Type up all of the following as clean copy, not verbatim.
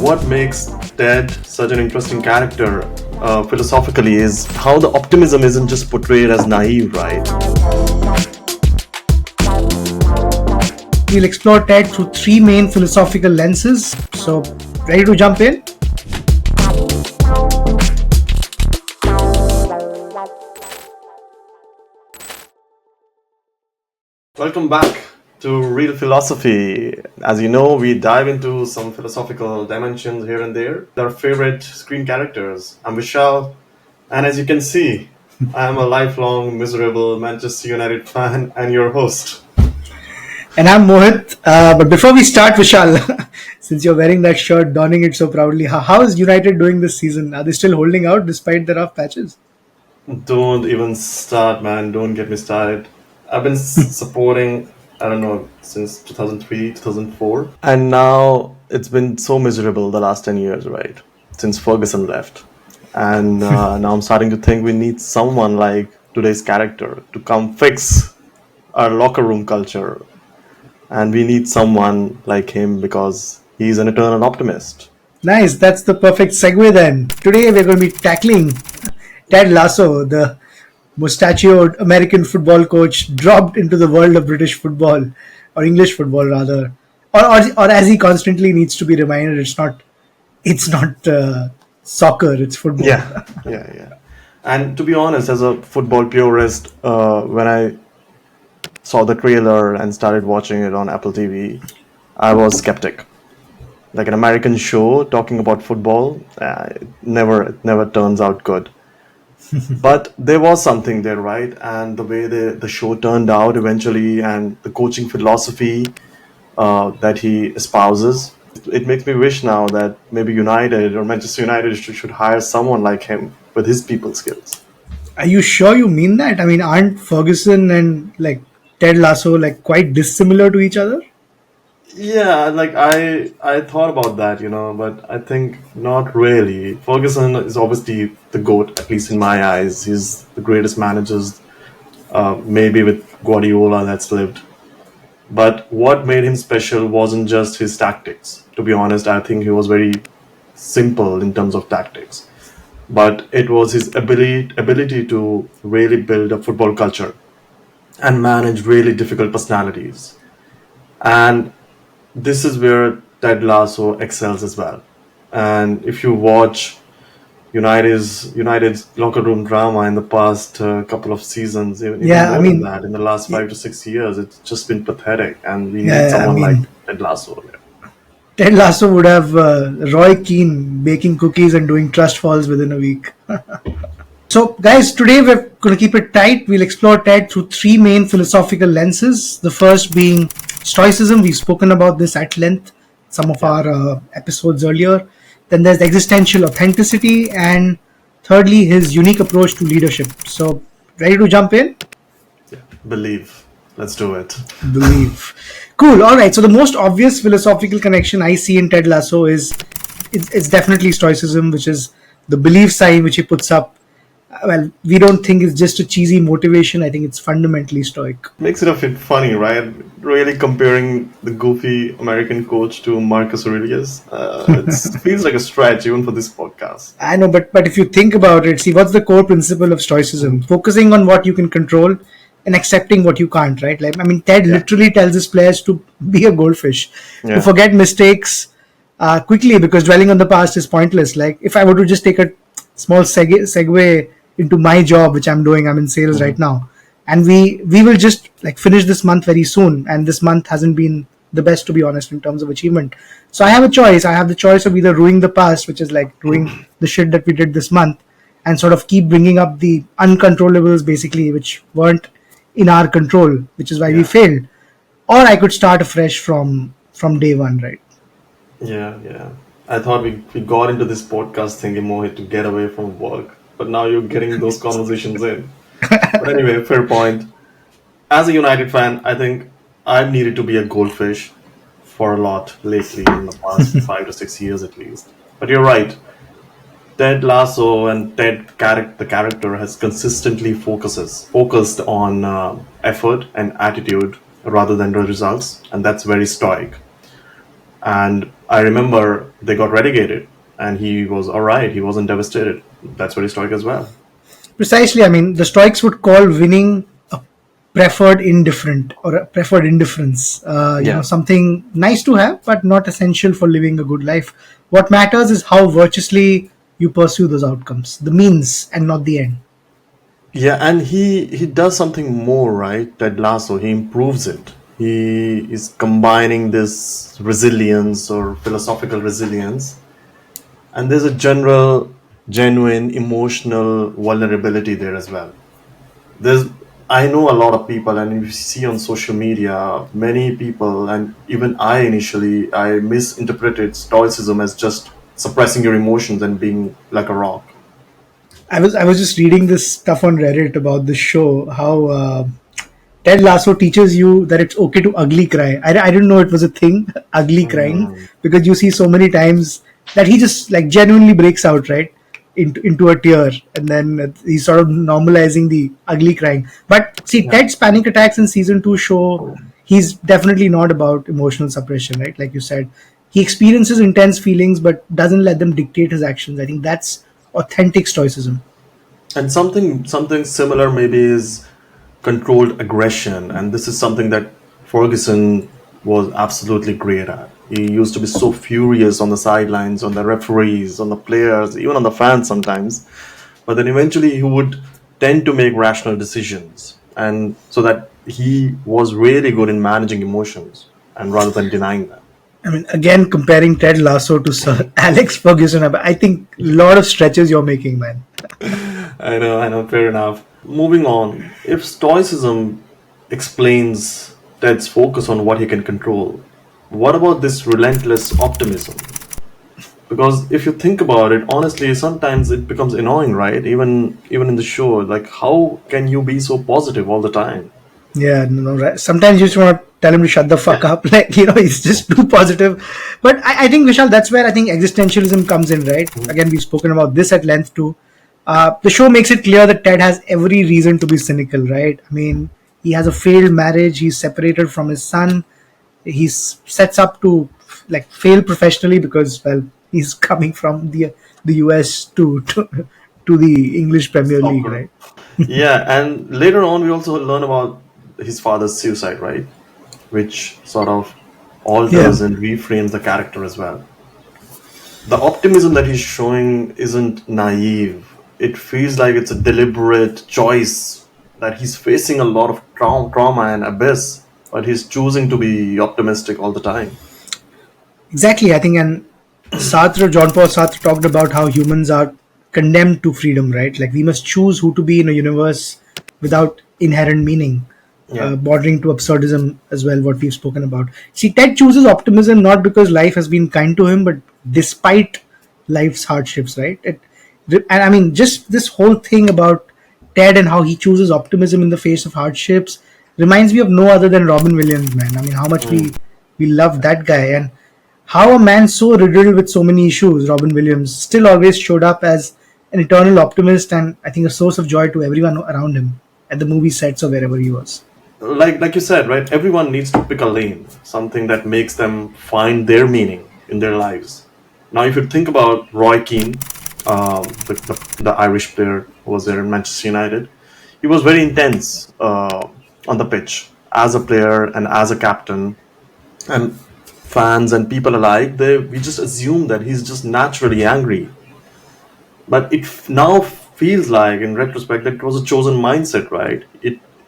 what makes Ted such an interesting character philosophically is how the optimism isn't just portrayed as naive, right? We'll explore Ted through three main philosophical lenses. So, ready to jump in? Welcome back to Real Philosophy. As you know, we dive into some philosophical dimensions here and there. Our favorite screen characters. I'm Vishal, and as you can see, I am a lifelong miserable Manchester United fan and your host. And I'm Mohit. But before we start, Vishal, since you're wearing that shirt, donning it so proudly, how is United doing this season? Are they still holding out despite the rough patches? Don't even start, man. Don't get me started. I've been supporting, I don't know, since 2003, 2004. And now it's been so miserable the last 10 years, right? Since Ferguson left. And now I'm starting to think we need someone like today's character to come fix our locker room culture. And we need someone like him because he's an eternal optimist. Nice, that's the perfect segue then. Today we're going to be tackling Ted Lasso, the mustachioed American football coach dropped into the world of British football, or English football rather. Or as he constantly needs to be reminded, it's not soccer, it's football. Yeah. And to be honest, as a football purist, when I saw the trailer and started watching it on Apple TV, I was skeptic. Like an American show talking about football, it never turns out good. But there was something there, right? And the way the show turned out eventually, and the coaching philosophy that he espouses, it makes me wish now that maybe United or Manchester United should hire someone like him with his people skills. Are you sure you mean that? I mean, aren't Ferguson and Ted Lasso quite dissimilar to each other? Yeah, like I thought about that, but I think not really. Ferguson is obviously the GOAT, at least in my eyes. He's the greatest managers, maybe with Guardiola that's lived. But what made him special wasn't just his tactics. To be honest, I think he was very simple in terms of tactics. But it was his ability to really build a football culture and manage really difficult personalities. And this is where Ted Lasso excels as well. And if you watch United's locker room drama in the past couple of seasons, even more than that, in the last 5 to 6 years, it's just been pathetic. And we need someone like Ted Lasso. Ted Lasso would have Roy Keane baking cookies and doing trust falls within a week. So, guys, today we're going to keep it tight. We'll explore Ted through three main philosophical lenses. The first being Stoicism. We've spoken about this at length some of our episodes earlier. Then there's Existential Authenticity, and thirdly, his unique approach to leadership. So, ready to jump in? Yeah, believe. Let's do it. Believe. Cool. All right. So the most obvious philosophical connection I see in Ted Lasso is it's definitely Stoicism, which is the belief sign which he puts up. Well, we don't think it's just a cheesy motivation. I think it's fundamentally stoic. Makes it a bit funny, right? Really comparing the goofy American coach to Marcus Aurelius. It feels like a stretch even for this podcast. I know, but if you think about it, see, what's the core principle of Stoicism? Focusing on what you can control and accepting what you can't, right? Ted literally tells his players to be a goldfish, to forget mistakes quickly because dwelling on the past is pointless. Like, if I were to just take a small segue into my job, which I'm doing, I'm in sales right now, and we will just finish this month very soon, and this month hasn't been the best, to be honest, in terms of achievement. So I have a choice. I have the choice of either ruining the past, which is doing the shit that we did this month, and sort of keep bringing up the uncontrollables, basically, which weren't in our control, which is why we failed, or I could start afresh from day one, right? Yeah. I thought we got into this podcast thinking Mohit to get away from work, but now you're getting those conversations in. But anyway, fair point. As a United fan, I think I've needed to be a goldfish for a lot lately in the past 5 to 6 years at least. But you're right. Ted Lasso and the character has consistently focused on effort and attitude rather than the results, and that's very stoic. And I remember they got relegated, and he was all right. He wasn't devastated. That's very stoic as well. Precisely. I mean, the Stoics would call winning a preferred indifferent or a preferred indifference. Yeah. Something nice to have, but not essential for living a good life. What matters is how virtuously you pursue those outcomes, the means and not the end. Yeah, and he does something more, right? Ted Lasso, he improves it. He is combining this resilience or philosophical resilience, and there's a general, genuine, emotional vulnerability there as well. There's I know a lot of people, and you see on social media, many people, and even I initially, I misinterpreted Stoicism as just suppressing your emotions and being like a rock. I was just reading this stuff on Reddit about this show. How Ted Lasso teaches you that it's okay to ugly cry. I didn't know it was a thing, ugly crying, Mm, because you see so many times that he just like genuinely breaks out, right, into a tear, and then he's sort of normalizing the ugly crying. But see, yeah. Ted's panic attacks in season 2 show he's definitely not about emotional suppression, right? Like you said, he experiences intense feelings but doesn't let them dictate his actions. I think that's authentic stoicism. And something similar maybe is controlled aggression, and this is something that Ferguson was absolutely great at. He used to be so furious on the sidelines, on the referees, on the players, even on the fans sometimes. But then eventually he would tend to make rational decisions, and so that he was really good in managing emotions and rather than denying them. I mean, again, comparing Ted Lasso to Sir Alex Ferguson, I think a lot of stretches you're making, man. I know, fair enough. Moving on, if Stoicism explains Ted's focus on what he can control, what about this relentless optimism? Because if you think about it, honestly, sometimes it becomes annoying, right? Even in the show, like how can you be so positive all the time? Yeah, no, right. Sometimes you just want to tell him to shut the fuck up. Like, he's just too positive. But I think, Vishal, that's where I think existentialism comes in, right? Again, we've spoken about this at length too. The show makes it clear that Ted has every reason to be cynical, right? I mean, he has a failed marriage. He's separated from his son. He sets up to like fail professionally because, well, he's coming from the US to the English Premier League, Soccer. right? Yeah, and later on we also learn about his father's suicide, right? Which sort of Yeah. alters and reframes the character as well. The optimism that he's showing isn't naive. It feels like it's a deliberate choice that he's facing a lot of trauma and abyss, but he's choosing to be optimistic all the time. Exactly, I think, and John Paul Sartre talked about how humans are condemned to freedom, right? Like we must choose who to be in a universe without inherent meaning, Yeah. bordering to absurdism as well. What we've spoken about. See, Ted chooses optimism not because life has been kind to him, but despite life's hardships, right? And I mean, just this whole thing about Ted and how he chooses optimism in the face of hardships reminds me of no other than Robin Williams, man. I mean, how much Mm. we love that guy, and how a man so riddled with so many issues, Robin Williams, still always showed up as an eternal optimist and I think a source of joy to everyone around him at the movie sets or wherever he was. Like you said, right? Everyone needs to pick a lane, something that makes them find their meaning in their lives. Now, if you think about Roy Keane, the Irish player who was there in Manchester United, he was very intense on the pitch as a player and as a captain, and fans and people alike. We just assume that he's just naturally angry, but now feels like in retrospect that it was a chosen mindset, right?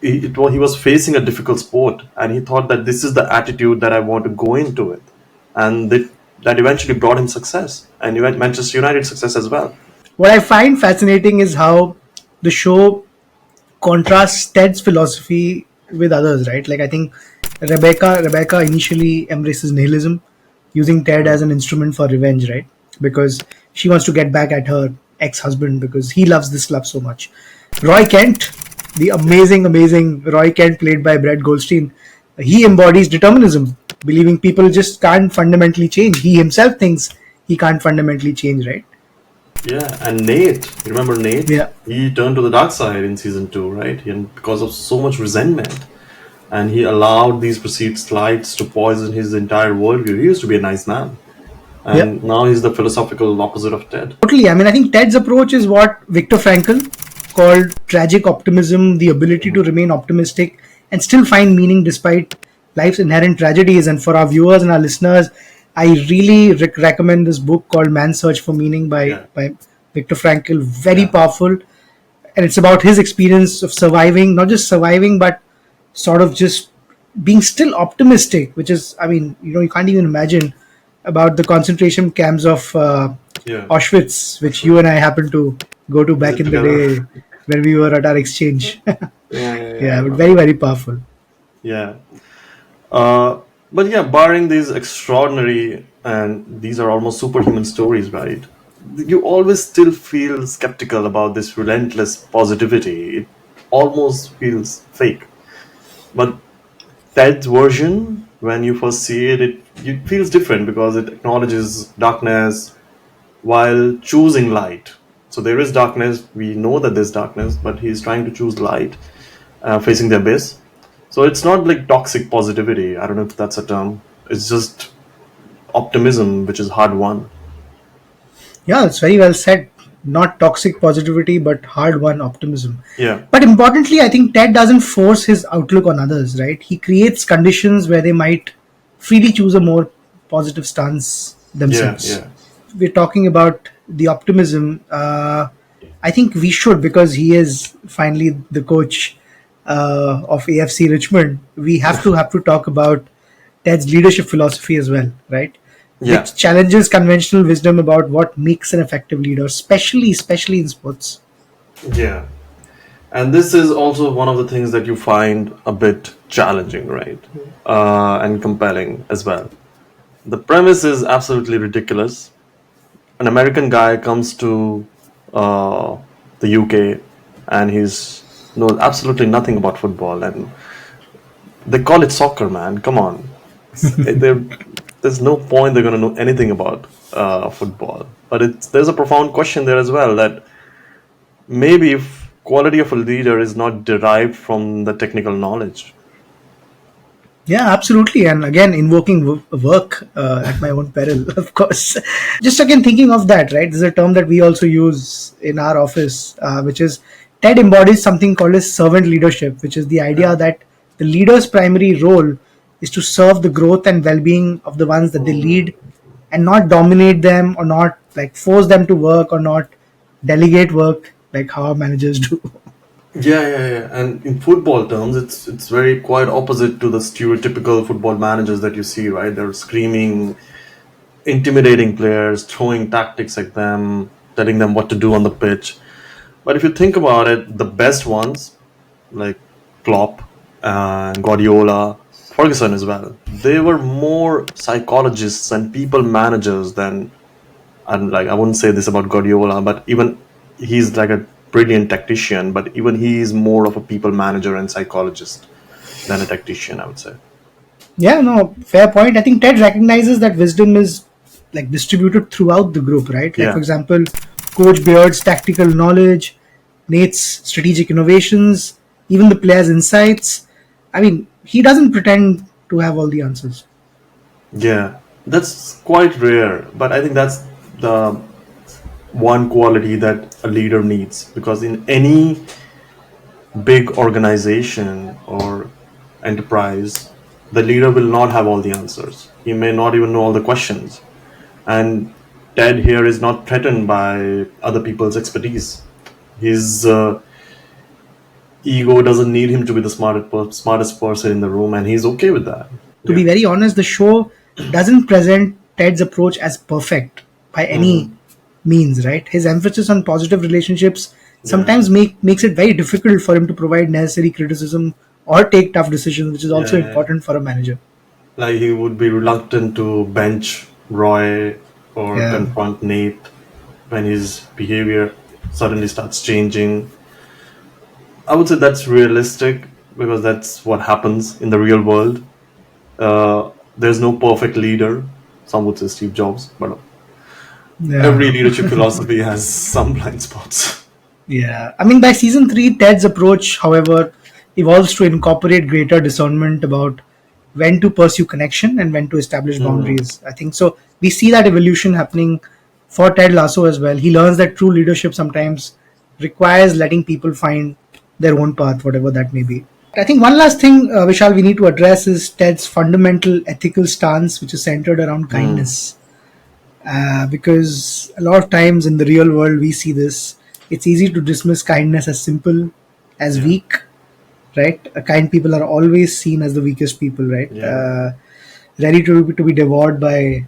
He was facing a difficult sport, and he thought that this is the attitude that I want to go into it, and that eventually brought him success, and Manchester United success as well. What I find fascinating is how the show contrasts Ted's philosophy with others, right? Like I think Rebecca initially embraces nihilism, using Ted as an instrument for revenge, right? Because she wants to get back at her ex-husband because he loves this club so much. Roy Kent, the amazing Roy Kent, played by Brett Goldstein, he embodies determinism, believing people just can't fundamentally change. He himself thinks he can't fundamentally change, right? Yeah, and Nate, you remember Nate? Yeah. He turned to the dark side in season 2, right? And because of so much resentment. and he allowed these perceived slights to poison his entire worldview. He used to be a nice man, Yeah, and now he's the philosophical opposite of Ted. totally. I mean, I think Ted's approach is what Viktor Frankl called tragic optimism, the ability to remain optimistic and still find meaning despite life's inherent tragedies. And for our viewers and our listeners, I really recommend this book called Man's Search for Meaning Yeah, by Viktor Frankl. Very yeah, powerful. And it's about his experience of surviving, not just surviving, but sort of just being still optimistic, which is, I mean, you can't even imagine about the concentration camps of yeah. Auschwitz, which you Sure. and I happened to go to back Visit in the together. day when we were at our exchange. Yeah, yeah, yeah. I Yeah, but very, remember. very powerful. Yeah. Uh, but yeah, barring these extraordinary and these are almost superhuman stories, right? You always still feel skeptical about this relentless positivity. It almost feels fake. But Ted's version, when you first see it, it feels different because it acknowledges darkness while choosing light. So there is darkness. We know that there's darkness, but he's trying to choose light, facing the abyss. So it's not like toxic positivity. I don't know if that's a term. It's just optimism, which is hard won. Yeah, it's very well said. Not toxic positivity, but hard won optimism. Yeah, But importantly, I think Ted doesn't force his outlook on others, right? He creates conditions where they might freely choose a more positive stance yeah, themselves. yeah, We're talking about the optimism. I think we should, because he is finally the coach of AFC Richmond. We have to talk about Ted's leadership philosophy as well, right? yeah, Which challenges conventional wisdom about what makes an effective leader, especially in sports. yeah. And this is also one of the things that you find a bit challenging, right? And compelling as well. The premise is absolutely ridiculous. An American guy comes to uh, the UK and he's knows absolutely nothing about football, and they call it soccer, man. Come on, there's no point they're going to know anything about football. But there's a profound question there as well that maybe if quality of a leader is not derived from the technical knowledge. Yeah, absolutely. And again, invoking work at my own peril, of course. Just again, thinking of that, right? There's a term that we also use in our office, which is TED embodies something called as servant leadership, which is the idea Yeah. that the leader's primary role is to serve the growth and well being of the ones that they Mm. lead and not dominate them or not like force them to work or not delegate work like how our managers do. Yeah, yeah, yeah. And in football terms, it's very quite opposite to the stereotypical football managers that you see, right? They're screaming, intimidating players, throwing tactics at them, telling them what to do on the pitch. But if you think about it, the best ones, like Klopp and Guardiola, Ferguson as well, they were more psychologists and people managers than, and like I wouldn't say this about Guardiola, but even he's like a brilliant tactician, but even he is more of a people manager and psychologist than a tactician, I would say. Yeah, no, fair point. I think Ted recognizes that wisdom is like distributed throughout the group, right? Like for Yeah, example, Coach Beard's tactical knowledge, Nate's strategic innovations, even the players' insights. I mean, he doesn't pretend to have all the answers. yeah, that's quite rare, but I think that's the one quality that a leader needs because in any big organization or enterprise, the leader will not have all the answers. He may not even know all the questions. And Ted here is not threatened by other people's expertise. His ego doesn't need him to be the smartest person in the room, and he's okay with that. To be Yeah. very honest, the show doesn't present Ted's approach as perfect by any Hmm. means, right? His emphasis on positive relationships Yeah. sometimes makes it very difficult for him to provide necessary criticism or take tough decisions, which is also Yeah. important for a manager. Like he would be reluctant to bench Roy or Yeah. confront Nate when his behavior suddenly starts changing. I would say that's realistic because that's what happens in the real world. There's no perfect leader. Some would say Steve Jobs, but Yeah. every leadership philosophy has some blind spots. Yeah. I mean, by season three, Ted's approach, however, evolves to incorporate greater discernment about when to pursue connection and when to establish Mm, boundaries. I think so. We see that evolution happening for Ted Lasso as well. He learns that true leadership sometimes requires letting people find their own path, whatever that may be. I think one last thing, Vishal, we need to address is Ted's fundamental ethical stance, which is centered around mm, kindness. Because a lot of times in the real world, we see this. It's easy to dismiss kindness as simple, as yeah, weak, right? Kind people are always seen as the weakest people, right? yeah. Ready to be devoured by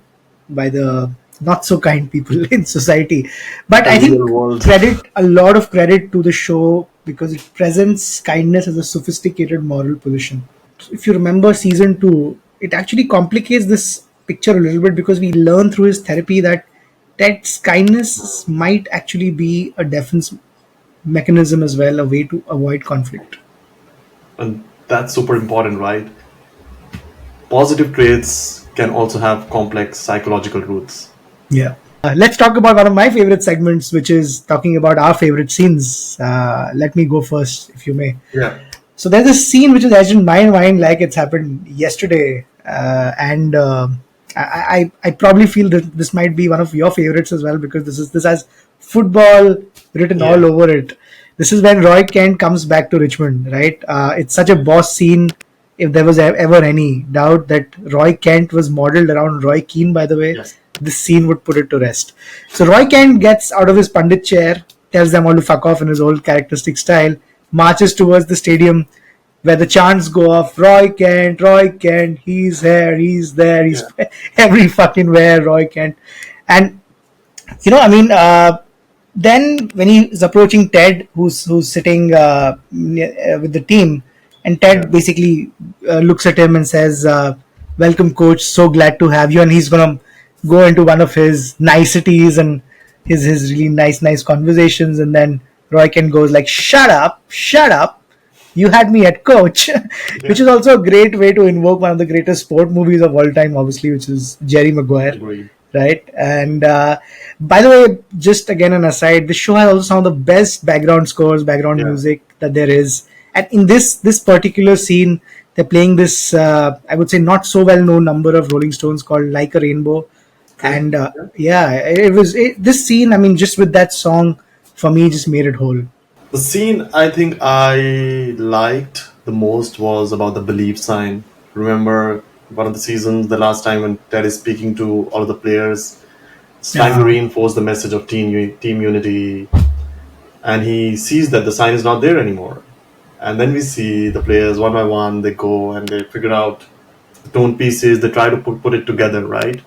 the not so kind people in society. But The I real think world. credit a lot of credit to the show because it presents kindness as a sophisticated moral position. If you remember season 2, it actually complicates this picture a little bit because we learn through his therapy that Ted's kindness might actually be a defense mechanism as well, a way to avoid conflict. And that's super important, right? Positive traits can also have complex psychological roots. Yeah. Let's talk about one of my favorite segments, which is talking about our favorite scenes. Let me go first, if you may. Yeah. So there's a scene which is etched in my mind like it's happened yesterday, and I probably feel that this might be one of your favorites as well because this has football written all Yeah. over it. This is when Roy Kent comes back to Richmond, right? It's such a boss scene. If there was ever any doubt that Roy Kent was modeled around Roy Keane, by the way, Yes. this scene would put it to rest. So Roy Kent gets out of his pundit chair, tells them all to fuck off in his old characteristic style, marches towards the stadium where the chants go off, Roy Kent, he's here, he's there, he's Yeah. every fucking where, Roy Kent. And I mean, then when he is approaching Ted, who's sitting with the team, and Yeah. Ted basically looks at him and says, "Welcome, coach. So glad to have you." And he's gonna go into one of his niceties and his really nice conversations, and then Roy Kent goes like, shut up." You had me at coach, which Yeah. is also a great way to invoke one of the greatest sport movies of all time, obviously, which is Jerry Maguire, Agreed. right? And by the way, just again an aside, this show has also some of the best background scores, background Yeah. music that there is. And in this particular scene, they're playing this, I would say, not so well known number of Rolling Stones called "Like a Rainbow," Okay. and Yeah. yeah, this scene. I mean, just with that song, for me, just made it whole. The scene I think I liked the most was about the belief sign. Remember one of the seasons, the last time when Ted is speaking to all of the players, it's trying to Uh, reinforce the message of team unity, and he sees that the sign is not there anymore. And then we see the players one by one, they go and they figure out the tone pieces, they try to put it together, right?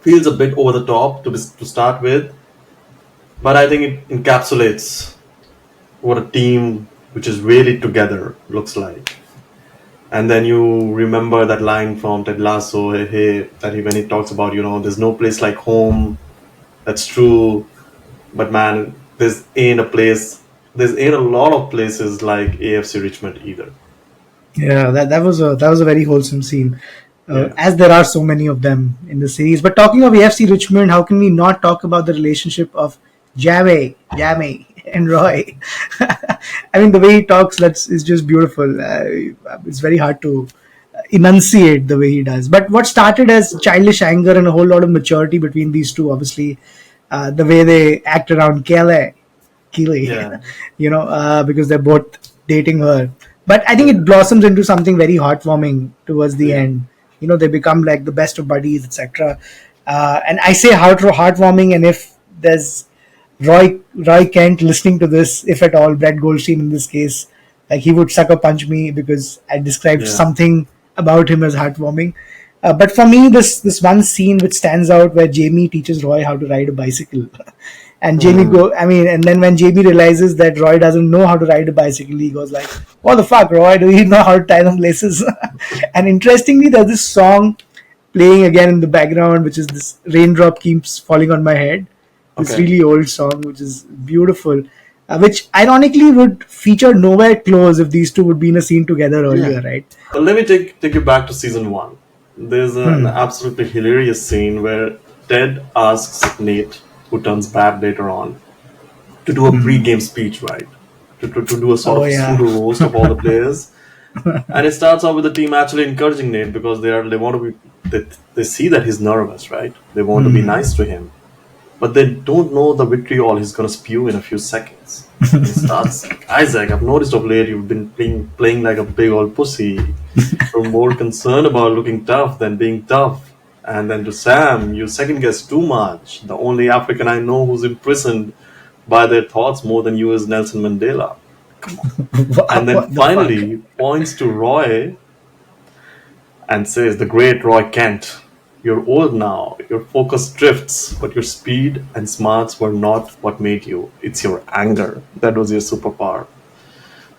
Feels a bit over the top to start with, but I think it encapsulates what a team which is really together looks like. And then you remember that line from Ted Lasso, hey, that when he talks about, there's no place like home. That's true. But man, there's ain't a lot of places like AFC Richmond either. Yeah, that was a very wholesome scene, Yeah. as there are so many of them in the series. But talking of AFC Richmond, how can we not talk about the relationship of Jamie, and Roy? I mean, the way he talks, that's is just beautiful. It's very hard to enunciate the way he does. But what started as childish anger and a whole lot of maturity between these two, obviously, the way they act around Keely, Yeah. because they're both dating her. But I think Yeah. it blossoms into something very heartwarming towards the Yeah. end. They become like the best of buddies, etc. And I say heartwarming, and if there's Roy Kent listening to this, if at all, Brett Goldstein in this case, like he would sucker punch me because I described Yeah. something about him as heartwarming. But for me, this one scene which stands out where Jamie teaches Roy how to ride a bicycle, and Hmm. and then when Jamie realizes that Roy doesn't know how to ride a bicycle, he goes like, "What the fuck, Roy? Do you know how to tie them laces?" And interestingly, there's this song playing again in the background, which is this raindrop keeps falling on my head. This Okay. really old song, which is beautiful, which ironically would feature nowhere close if these two would be in a scene together Yeah. earlier, right? Let me take you back to season one. There's an absolutely hilarious scene where Ted asks Nate, who turns bad later on, to do a pre-game speech, right? to do a sort Oh of yeah. pseudo roast of all the players. And it starts off with the team actually encouraging Nate because they want to be they see that he's nervous, right? They want to be nice to him, but they don't know the vitriol he's gonna spew in a few seconds. And he starts, Isaac, I've noticed of late you've been playing like a big old pussy. You're more concerned about looking tough than being tough. And then to Sam, you second guess too much. The only African I know who's imprisoned by their thoughts more than you is Nelson Mandela. Come on. And then What the fuck? finally points to Roy and says, the great Roy Kent, you're old now, your focus drifts, but your speed and smarts were not what made you. It's your anger. That was your superpower.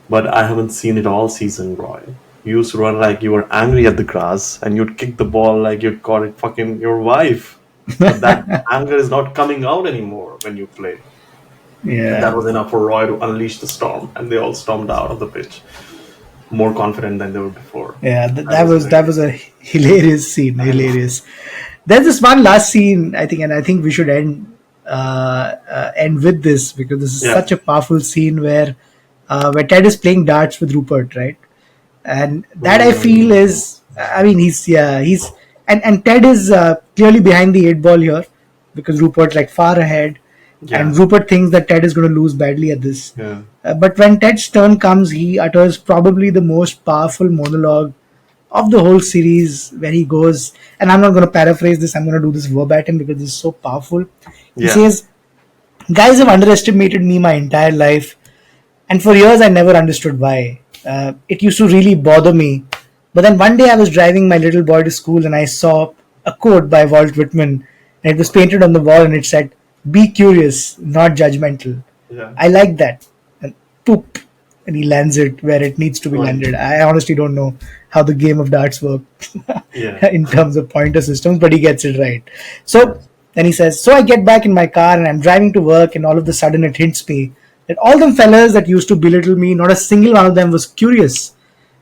But I haven't seen it all season, Roy. You used to run like you were angry at the grass, and you'd kick the ball like you'd caught it fucking your wife. But that anger is not coming out anymore when you play. And that Yeah. was enough for Roy to unleash the storm, and they all stormed out of the pitch, more confident than they were before. Yeah, That was that great. was a hilarious scene. I know. Hilarious. There's this one last scene, I think, and I think we should end with this because this is Yeah. such a powerful scene where Ted is playing darts with Rupert, right? And that I feel Mm, is, I mean, he's and Ted is clearly behind the eight ball here because Rupert's like far ahead, and yeah. Rupert thinks that Ted is going to lose badly at this. Yeah. But when Ted's turn comes, he utters probably the most powerful monologue of the whole series, where he goes, and I'm not going to paraphrase this, I'm going to do this verbatim because it's so powerful. He Yeah. says, guys have underestimated me my entire life, and for years I never understood why. It used to really bother me. But then one day I was driving my little boy to school and I saw a quote by Walt Whitman, and it was painted on the wall and it said, be curious, not judgmental. Yeah. I like that. And poop. And he lands it where it needs to be Right. landed. I honestly don't know how the game of darts work Yeah. in terms of pointer systems, but he gets it right. So Yes. then he says, so I get back in my car and I'm driving to work, and all of a sudden it hits me that all them fellas that used to belittle me, not a single one of them was curious.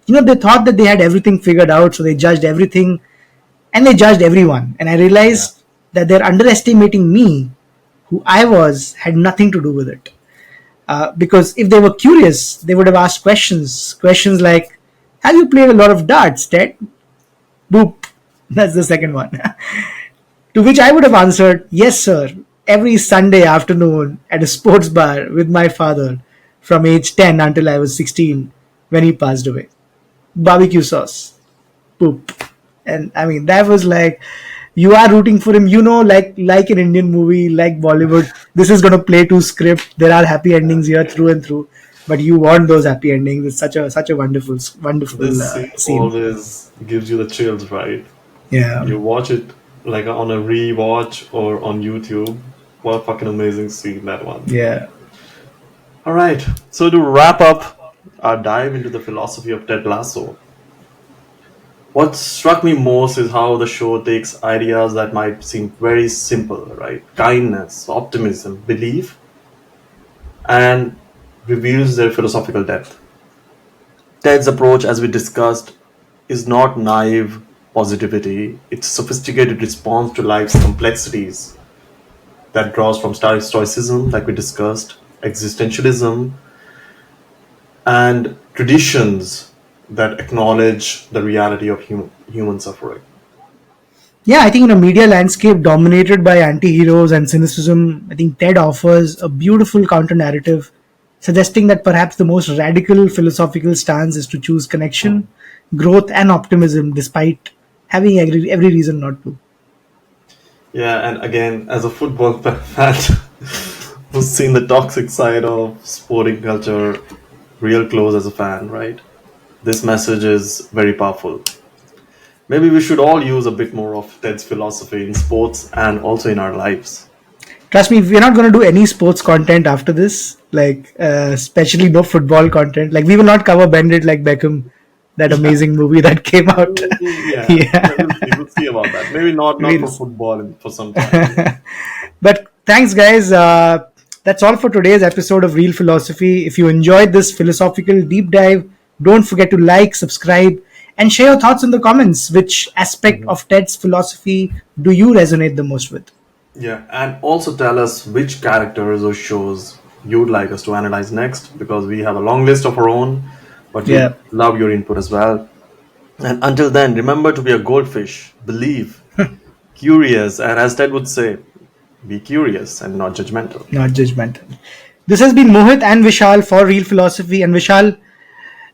You know, they thought that they had everything figured out, so they judged everything and they judged everyone. And I Yeah. realized that they're underestimating me, who I was, had nothing to do with it. Because if they were curious, they would have asked questions. Questions like, have you played a lot of darts, Ted? Boop. That's the second one. To which I would have answered, yes, sir, every Sunday afternoon at a sports bar with my father from age 10 until I was 16 when he passed away. Barbecue sauce. Poop. And I mean, that was like, you are rooting for him, like an Indian movie, like Bollywood. This is going to play to script. There are happy endings here through and through, but you want those happy endings. It's such a wonderful, wonderful This scene scene. always gives you the chills, right? Yeah. You watch it like on a rewatch or on YouTube. What a fucking amazing scene that one. Yeah. All right. So to wrap up our dive into the philosophy of Ted Lasso, what struck me most is how the show takes ideas that might seem very simple, right? Kindness, optimism, belief, and reveals their philosophical depth. Ted's approach, as we discussed, is not naive positivity, it's sophisticated response to life's complexities that draws from Stoicism, like we discussed, existentialism, and traditions that acknowledge the reality of human suffering. Yeah, I think in a media landscape dominated by anti-heroes and cynicism, I think Ted offers a beautiful counter-narrative suggesting that perhaps the most radical philosophical stance is to choose connection, growth, and optimism despite having every reason not to. Yeah, and again, as a football fan who's seen the toxic side of sporting culture real close as a fan, right? This message is very powerful. Maybe we should all use a bit more of Ted's philosophy in sports and also in our lives. Trust me, we're not going to do any sports content after this, like especially no football content. Like we will not cover Bend It Like Beckham, that Yeah, amazing movie that came out. yeah, Yeah, we'll see. We'll see about that. Maybe not we'll for football for some time. But thanks, guys. That's all for today's episode of Real Philosophy. If you enjoyed this philosophical deep dive, don't forget to like, subscribe, and share your thoughts in the comments. Which aspect Mhm. of Ted's philosophy do you resonate the most with? Yeah, and also tell us which characters or shows you'd like us to analyze next, because we have a long list of our own, but we Yeah. love your input as well. And until then, remember to be a goldfish, believe, curious, and as Ted would say, be curious and not judgmental. Not judgmental. This has been Mohit and Vishal for Real Philosophy. And Vishal,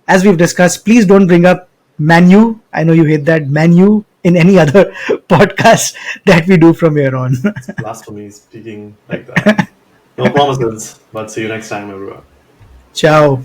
as we've discussed, please don't bring up Manu. I know you hate that Manu in any other podcast that we do from here on. Blasphemy speaking like that. No promises, but see you next time, everyone. Ciao.